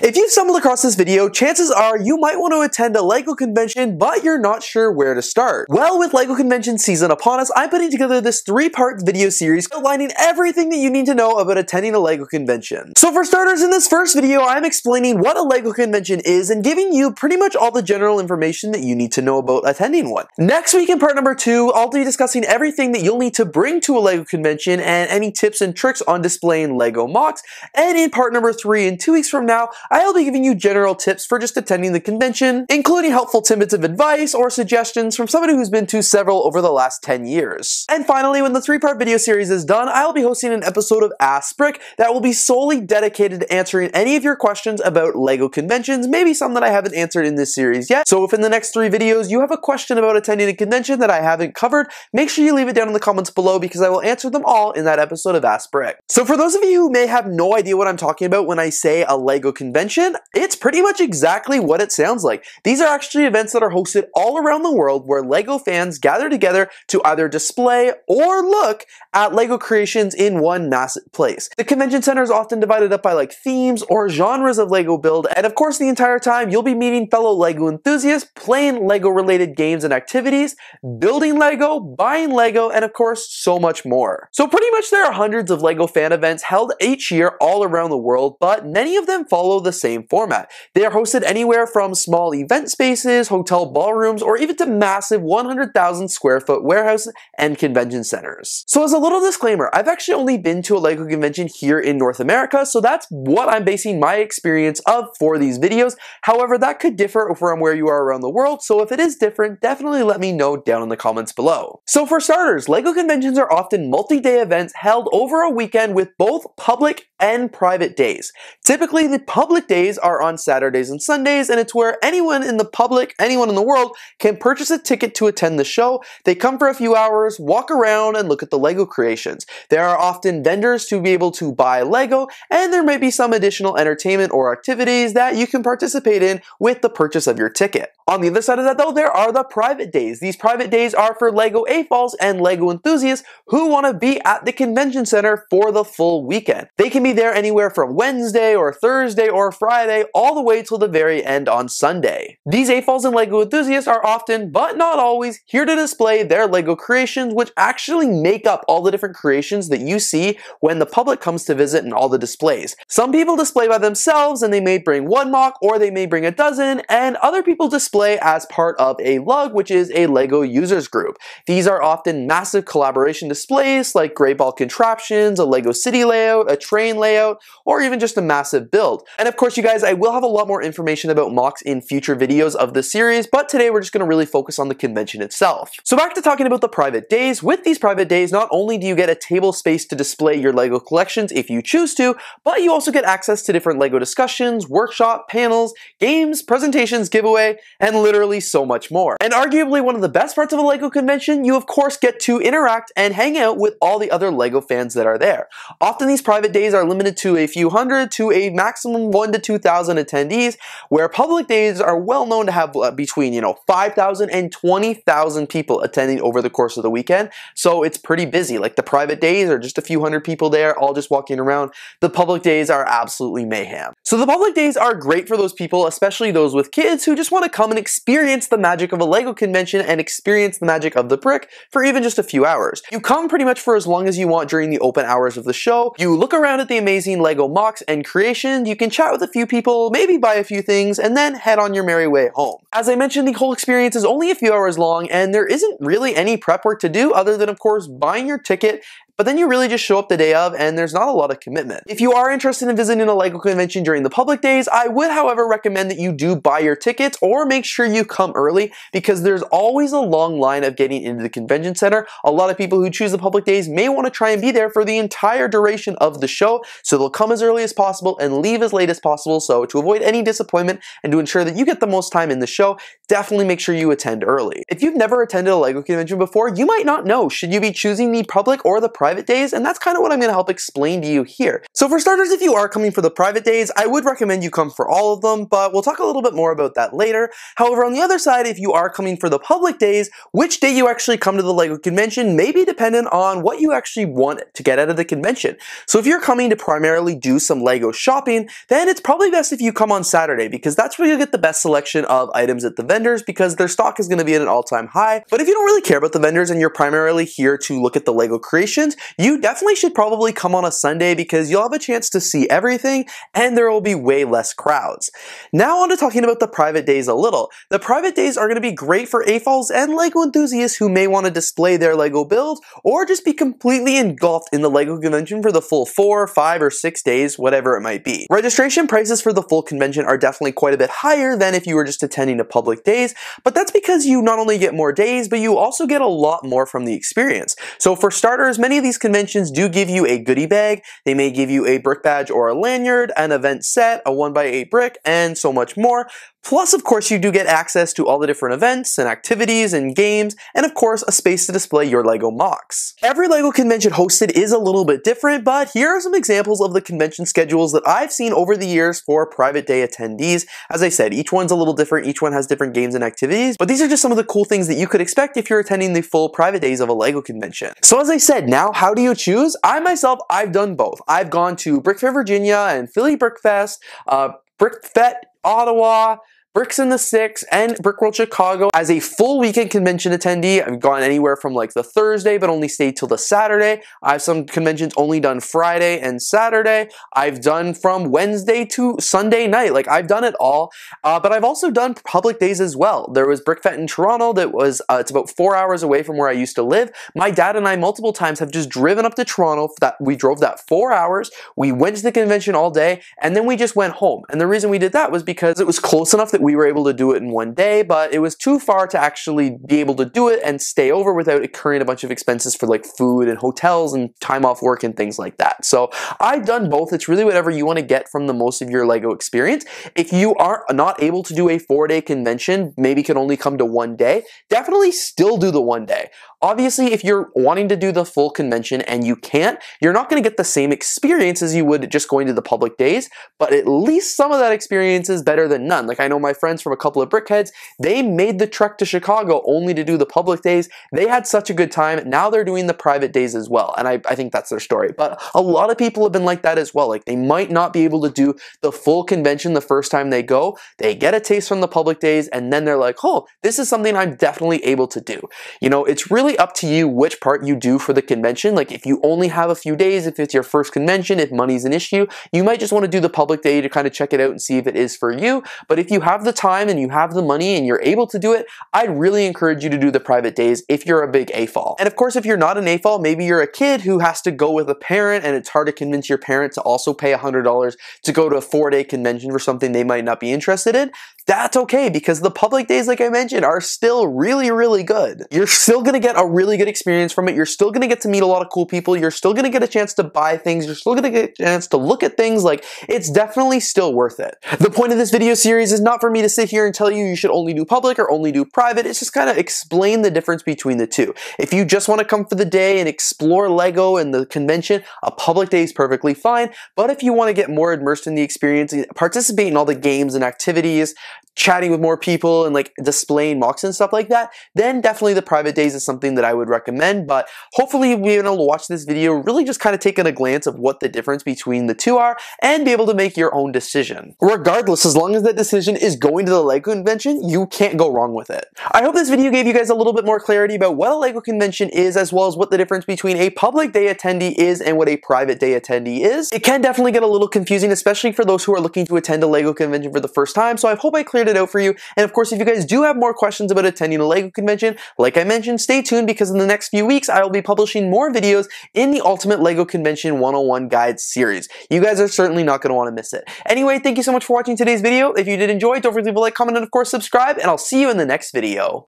If you've stumbled across this video, chances are you might want to attend a LEGO convention, but you're not sure where to start. Well, with LEGO convention season upon us, I'm putting together this 3-part video series outlining everything that you need to know about attending a LEGO convention. So for starters, in this first video, I'm explaining what a LEGO convention is and giving you pretty much all the general information that you need to know about attending one. Next week in part number 2, I'll be discussing everything that you'll need to bring to a LEGO convention and any tips and tricks on displaying LEGO MOCs. And in part number 3, in 2 weeks from now, I'll be giving you general tips for just attending the convention, including helpful tidbits of advice or suggestions from somebody who's been to several over the last 10 years. And finally, when the 3-part video series is done, I'll be hosting an episode of Ask Brick that will be solely dedicated to answering any of your questions about LEGO conventions, maybe some that I haven't answered in this series yet. So if in the next 3 videos you have a question about attending a convention that I haven't covered, make sure you leave it down in the comments below because I will answer them all in that episode of Ask Brick. So for those of you who may have no idea what I'm talking about when I say a LEGO convention, it's pretty much exactly what it sounds like. These are actually events that are hosted all around the world where LEGO fans gather together to either display or look at LEGO creations in one massive place. The convention center is often divided up by like themes or genres of LEGO build, and of course the entire time you'll be meeting fellow LEGO enthusiasts, playing LEGO related games and activities, building LEGO, buying LEGO, and of course so much more. So pretty much there are hundreds of LEGO fan events held each year all around the world, but many of them follow the same format. They are hosted anywhere from small event spaces, hotel ballrooms, or even to massive 100,000 square foot warehouses and convention centers. So as a little disclaimer, I've actually only been to a LEGO convention here in North America, so that's what I'm basing my experience of for these videos. However, that could differ from where you are around the world, so if it is different, definitely let me know down in the comments below. So for starters, LEGO conventions are often multi-day events held over a weekend with both public and private days. Typically, the public days are on Saturdays and Sundays, and it's where anyone in the public, anyone in the world, can purchase a ticket to attend the show. They come for a few hours, walk around, and look at the LEGO creations. There are often vendors to be able to buy LEGO, and there may be some additional entertainment or activities that you can participate in with the purchase of your ticket. On the other side of that though, there are the private days. These private days are for LEGO AFOLs and LEGO enthusiasts who want to be at the convention center for the full weekend. They can be there anywhere from Wednesday or Thursday or Friday all the way till the very end on Sunday. These AFOLs and LEGO enthusiasts are often, but not always, here to display their LEGO creations, which actually make up all the different creations that you see when the public comes to visit in all the displays. Some people display by themselves and they may bring one MOC or they may bring a dozen, and other people display as part of a LUG, which is a LEGO users group. These are often massive collaboration displays like great ball contraptions, a LEGO city layout, a train layout, or even just a massive build. And of course, you guys, I will have a lot more information about MOCs in future videos of this series, but today we're just going to really focus on the convention itself. So back to talking about the private days. With these private days, not only do you get a table space to display your LEGO collections if you choose to, but you also get access to different LEGO discussions, workshop, panels, games, presentations, giveaway, and literally so much more. And arguably one of the best parts of a LEGO convention, you of course get to interact and hang out with all the other LEGO fans that are there. Often these private days are limited to a few hundred to a maximum 1,000 to 2,000 attendees, where public days are well known to have between 5,000 and 20,000 people attending over the course of the weekend. So it's pretty busy. Like the private days are just a few hundred people there, all just walking around. The public days are absolutely mayhem. So the public days are great for those people, especially those with kids who just want to come and experience the magic of a LEGO convention and experience the magic of the brick for even just a few hours. You come pretty much for as long as you want during the open hours of the show. You look around at the amazing LEGO MOCs and creations, you can chat with a few people, maybe buy a few things, and then head on your merry way home. As I mentioned, the whole experience is only a few hours long, and there isn't really any prep work to do other than, of course, buying your ticket. But then you really just show up the day of, and there's not a lot of commitment. If you are interested in visiting a LEGO convention during the public days, I would, however, recommend that you do buy your tickets or make sure you come early, because there's always a long line of getting into the convention center. A lot of people who choose the public days may want to try and be there for the entire duration of the show, so they'll come as early as possible and leave as late as possible, so to avoid any disappointment and to ensure that you get the most time in the show, show, definitely make sure you attend early. If you've never attended a LEGO convention before, you might not know, should you be choosing the public or the private days, and that's kind of what I'm going to help explain to you here. So for starters, if you are coming for the private days, I would recommend you come for all of them, but we'll talk a little bit more about that later. However, on the other side, if you are coming for the public days, which day you actually come to the LEGO convention may be dependent on what you actually want to get out of the convention. So if you're coming to primarily do some LEGO shopping, then it's probably best if you come on Saturday, because that's where you'll get the best selection of items at the vendors, because their stock is going to be at an all-time high. But if you don't really care about the vendors and you're primarily here to look at the LEGO creations, you definitely should probably come on a Sunday, because you'll have a chance to see everything and there will be way less crowds. Now on to talking about the private days a little. The private days are going to be great for AFOLs and LEGO enthusiasts who may want to display their LEGO build or just be completely engulfed in the LEGO convention for the full 4, 5, or 6 days, whatever it might be. Registration prices for the full convention are definitely quite a bit higher than if you were just attending the public days, but that's because you not only get more days, but you also get a lot more from the experience. So for starters, many of these conventions do give you a goodie bag. They may give you a brick badge or a lanyard, an event set, a 1x8 brick, and so much more. Plus, of course, you do get access to all the different events and activities and games, and of course, a space to display your LEGO MOCs. Every LEGO convention hosted is a little bit different, but here are some examples of the convention schedules that I've seen over the years for private day attendees. As I said, each one's a little different, each one has different games and activities, but these are just some of the cool things that you could expect if you're attending the full private days of a LEGO convention. So as I said, now how do you choose? I myself, I've done both. I've gone to BrickFest Virginia and Philly BrickFest, BrickFest Ottawa, Bricks in the Six, and BrickWorld Chicago as a full weekend convention attendee. I've gone anywhere from like the Thursday, but only stayed till the Saturday. I have some conventions only done Friday and Saturday. I've done from Wednesday to Sunday night. Like, I've done it all, but I've also done public days as well. There was BrickFest in Toronto that was, it's about 4 hours away from where I used to live. My dad and I multiple times have just driven up to Toronto. We drove that 4 hours. We went to the convention all day, and then we just went home. And the reason we did that was because it was close enough that we were able to do it in one day, but it was too far to actually be able to do it and stay over without incurring a bunch of expenses for like food and hotels and time off work and things like that. So I've done both. It's really whatever you want to get from the most of your LEGO experience. If you are not able to do a 4-day convention, maybe can only come to 1 day, definitely still do the 1 day. Obviously, if you're wanting to do the full convention and you can't, you're not going to get the same experience as you would just going to the public days, but at least some of that experience is better than none. Like, I know my friends from a couple of Brickheads, they made the trek to Chicago only to do the public days. They had such a good time. Now they're doing the private days as well, and I think that's their story. But a lot of people have been like that as well. Like, they might not be able to do the full convention the first time they go. They get a taste from the public days, and then they're like, oh, this is something I'm definitely able to do. You know, it's really up to you which part you do for the convention. Like, if you only have a few days, if it's your first convention, if money's an issue, you might just want to do the public day to kind of check it out and see if it is for you. But if you have the time and you have the money and you're able to do it, I'd really encourage you to do the private days if you're a big AFOL. And of course, if you're not an AFOL, maybe you're a kid who has to go with a parent and it's hard to convince your parent to also pay $100 to go to a 4-day convention for something they might not be interested in. That's okay, because the public days, like I mentioned, are still really, really good. You're still going to get a really good experience from it. You're still going to get to meet a lot of cool people. You're still going to get a chance to buy things. You're still going to get a chance to look at things. Like, it's definitely still worth it. The point of this video series is not for me to sit here and tell you should only do public or only do private. It's just kind of explain the difference between the two. If you just want to come for the day and explore LEGO and the convention, a public day is perfectly fine. But if you want to get more immersed in the experience, participate in all the games and activities, chatting with more people and like displaying MOCs and stuff like that, then definitely the private days is something that I would recommend. But hopefully you'll be able to watch this video, really just kind of taking a glance of what the difference between the two are and be able to make your own decision. Regardless, as long as that decision is going to the LEGO convention, you can't go wrong with it. I hope this video gave you guys a little bit more clarity about what a LEGO convention is, as well as what the difference between a public day attendee is and what a private day attendee is. It can definitely get a little confusing, especially for those who are looking to attend a LEGO convention for the first time, so I hope I cleared it out for you. And of course, if you guys do have more questions about attending a LEGO convention, like I mentioned, stay tuned, because in the next few weeks, I will be publishing more videos in the Ultimate LEGO Convention 101 Guide series. You guys are certainly not going to want to miss it. Anyway, thank you so much for watching today's video. If you did enjoy, don't forget to leave a like, comment, and of course, subscribe, and I'll see you in the next video.